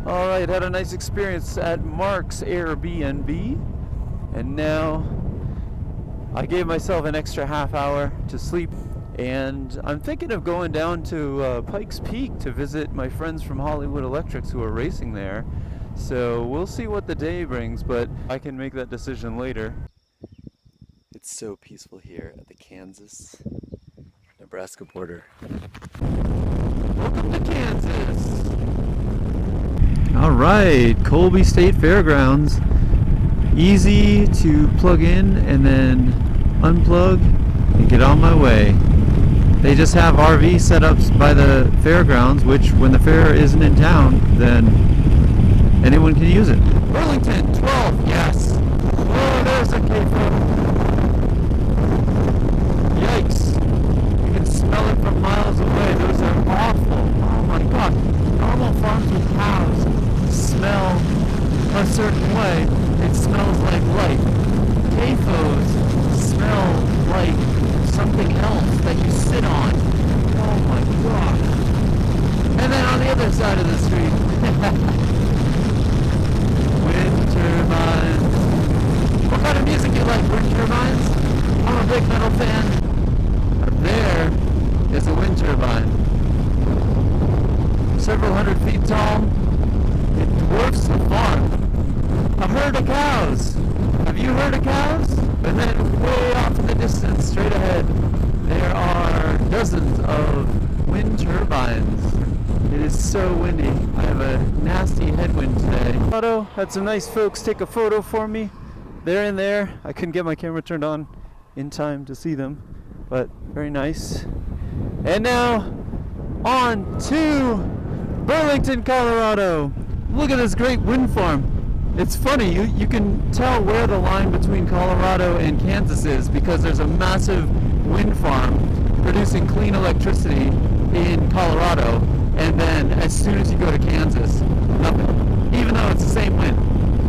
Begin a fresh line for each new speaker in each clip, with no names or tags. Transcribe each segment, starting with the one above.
Alright, had a nice experience at Mark's Airbnb, and now I gave myself an extra half hour to sleep, and I'm thinking of going down to Pikes Peak to visit my friends from Hollywood Electrics who are racing there. So we'll see what the day brings, but I can make that decision later. It's so peaceful here at the Kansas-Nebraska border. Welcome to Kansas! Alright, Colby State Fairgrounds. Easy to plug in and then unplug and get on my way. They just have RV setups by the fairgrounds, which when the fair isn't in town, then anyone can use it. Burlington, 12, yes! Oh, there's a K-4. Yikes. You can smell it from miles away. Those are awful. Oh my god. Normal farms with cows smell a certain way. It smells like light. CAFOs smell like something else that you sit on. Oh my gosh. And then on the other side of the street, wind turbines. What kind of music you like? Wind turbines? I'm a big metal fan. Up there is a wind turbine. Several hundred feet tall. It dwarfs the farm. A herd of cows. Have you heard of cows? And then way off in the distance, straight ahead, there are dozens of wind turbines. It is so windy. I have a nasty headwind today. Had some nice folks take a photo for me. They're in there. I couldn't get my camera turned on in time to see them, but very nice. And now on to Burlington, Colorado. Look at this great wind farm. It's funny, you can tell where the line between Colorado and Kansas is because there's a massive wind farm producing clean electricity in Colorado, and then as soon as you go to Kansas, nothing. Even though it's the same wind.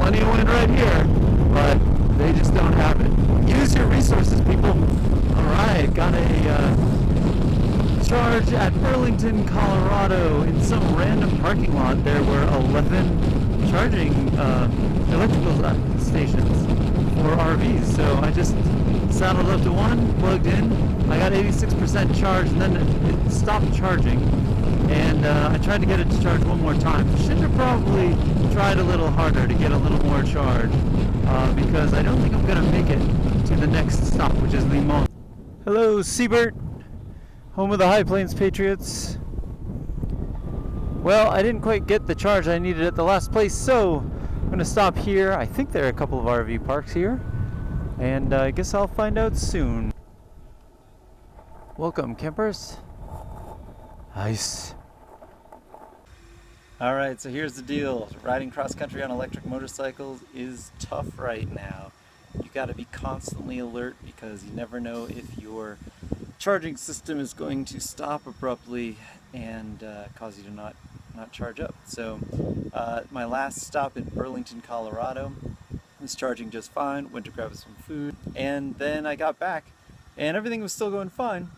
Plenty of wind right here, but they just don't have it. Use your resources, people. Alright, got a charge at Burlington, Colorado. In some random parking lot, there were 11 charging electrical stations for RVs. So I just saddled up to one, plugged in. I got 86% charge, and then it stopped charging. And I tried to get it to charge one more time. Should have probably tried a little harder to get a little more charge because I don't think I'm going to make it to the next stop, which is Limon. Hello, Siebert, home of the High Plains Patriots. Well, I didn't quite get the charge I needed at the last place, so I'm going to stop here. I think there are a couple of RV parks here, and I guess I'll find out soon. Welcome, campers. Nice. Alright, so here's the deal. Riding cross-country on electric motorcycles is tough right now. You got to be constantly alert because you never know if your charging system is going to stop abruptly and cause you to not charge up. So my last stop in Burlington, Colorado, was charging just fine, went to grab some food, and then I got back and everything was still going fine,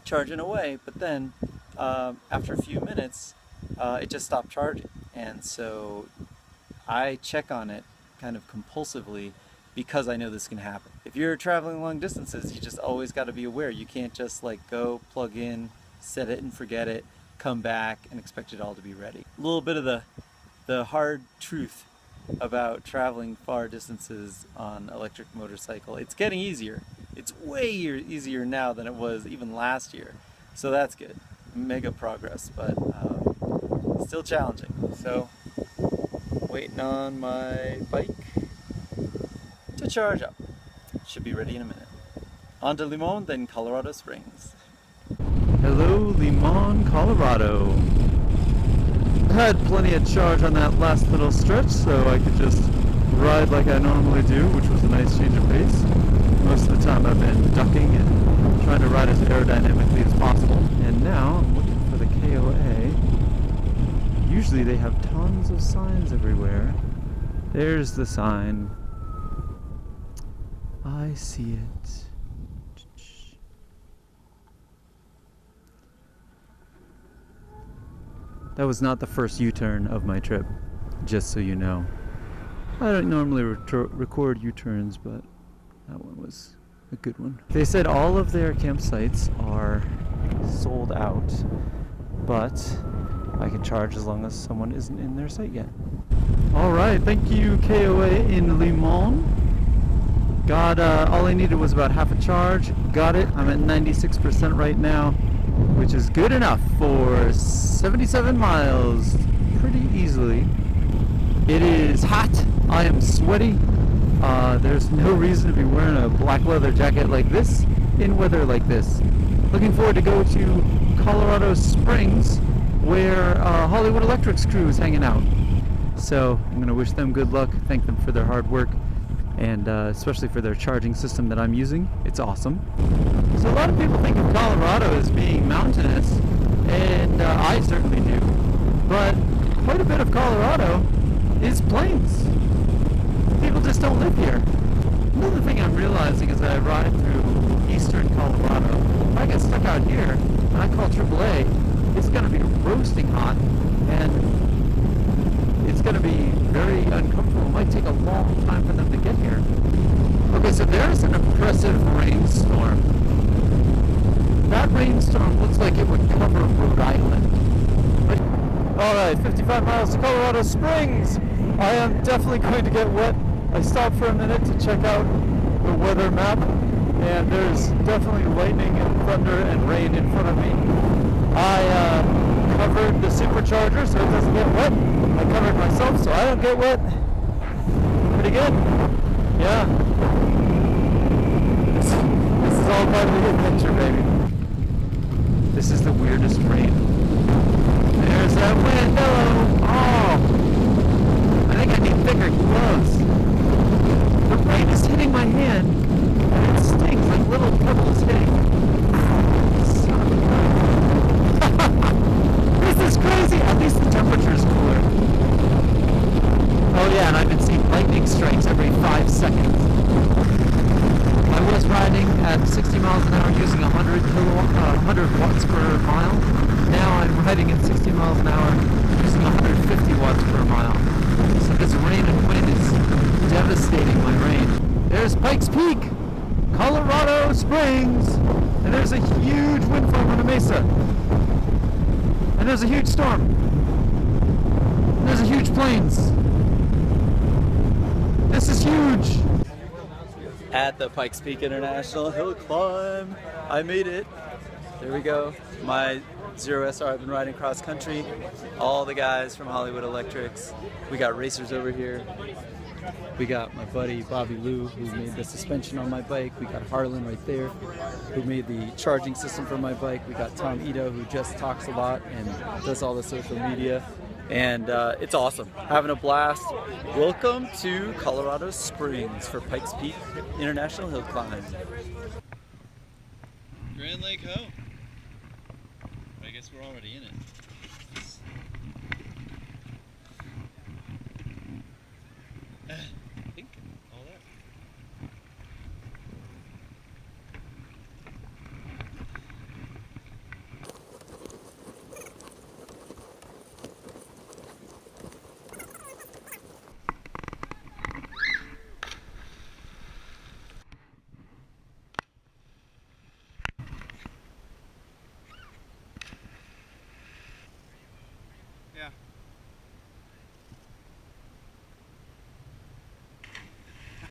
charging away, but then after a few minutes it just stopped charging. And so I check on it kind of compulsively because I know this can happen. If you're traveling long distances, you just always got to be aware. You can't just like go plug in, set it and forget it, come back and expect it all to be ready. A little bit of the hard truth about traveling far distances on electric motorcycle. It's getting easier. It's way easier now than it was even last year. So that's good. Mega progress, but still challenging. So waiting on my bike to charge up. Should be ready in a minute. On to Limon, then Colorado Springs. Hello, Limon, Colorado. Had plenty of charge on that last little stretch, so I could just ride like I normally do, which was a nice change of pace. Most of the time I've been ducking and trying to ride as aerodynamically as possible. And now I'm looking for the KOA. Usually they have tons of signs everywhere. There's the sign. I see it. That was not the first U-turn of my trip. just so you know. I don't normally record U-turns, but that one was a good one. They said all of their campsites are sold out, but I can charge as long as someone isn't in their site yet. Alright, thank you KOA in Limon. Got, all I needed was about half a charge. Got it. I'm at 96% right now, which is good enough for 77 miles pretty easily. It is hot. I am sweaty. There's no reason to be wearing a black leather jacket like this in weather like this. Looking forward to go to Colorado Springs, where Hollywood Electric's crew is hanging out. So I'm going to wish them good luck, thank them for their hard work, and especially for their charging system that I'm using. It's awesome. So a lot of people think of Colorado as being mountainous, and I certainly do. But quite a bit of Colorado is plains. People just don't live here. Another thing I'm realizing as I ride through eastern Colorado, if I get stuck out here and I call AAA, it's going to be roasting hot, and it's going to be very uncomfortable. It might take a long time for them to get here. Okay, so there's an oppressive rainstorm. That rainstorm looks like it would cover Rhode Island. Alright, 55 miles to Colorado Springs. I am definitely going to get wet. I stopped for a minute to check out the weather map, and there's definitely lightning and thunder and rain in front of me. I covered the supercharger so it doesn't get wet. I covered myself so I don't get wet. Pretty good. Yeah. This is all part of the adventure, baby. This is the weirdest rain. There's that window. Oh, I think I need thicker gloves. The rain is hitting my hand, and it stings like little pebbles hitting. Son of a gun. This is crazy. At least the temperature is cooler. Oh yeah, and I've been seeing lightning strikes every 5 seconds. I was riding at 60 miles an hour using 100 watts per mile. Now I'm riding at 60 miles an hour using 150 watts per mile. So this rain and wind is devastating my rain. There's Pikes Peak, Colorado Springs, and there's a huge wind farm on a mesa. And there's a huge storm. And there's a huge plains. This is huge. At the Pikes Peak International Hill Climb. I made it. There we go. My 0SR, I've been riding cross country. All the guys from Hollywood Electrics. We got racers over here. We got my buddy Bobby Lou, who made the suspension on my bike. We got Harlan right there, who made the charging system for my bike. We got Tom Ito, who just talks a lot and does all the social media. And it's awesome. Having a blast. Welcome to Colorado Springs for Pikes Peak International Hill Climb.
Grand Lake Ho. I guess we're already in it.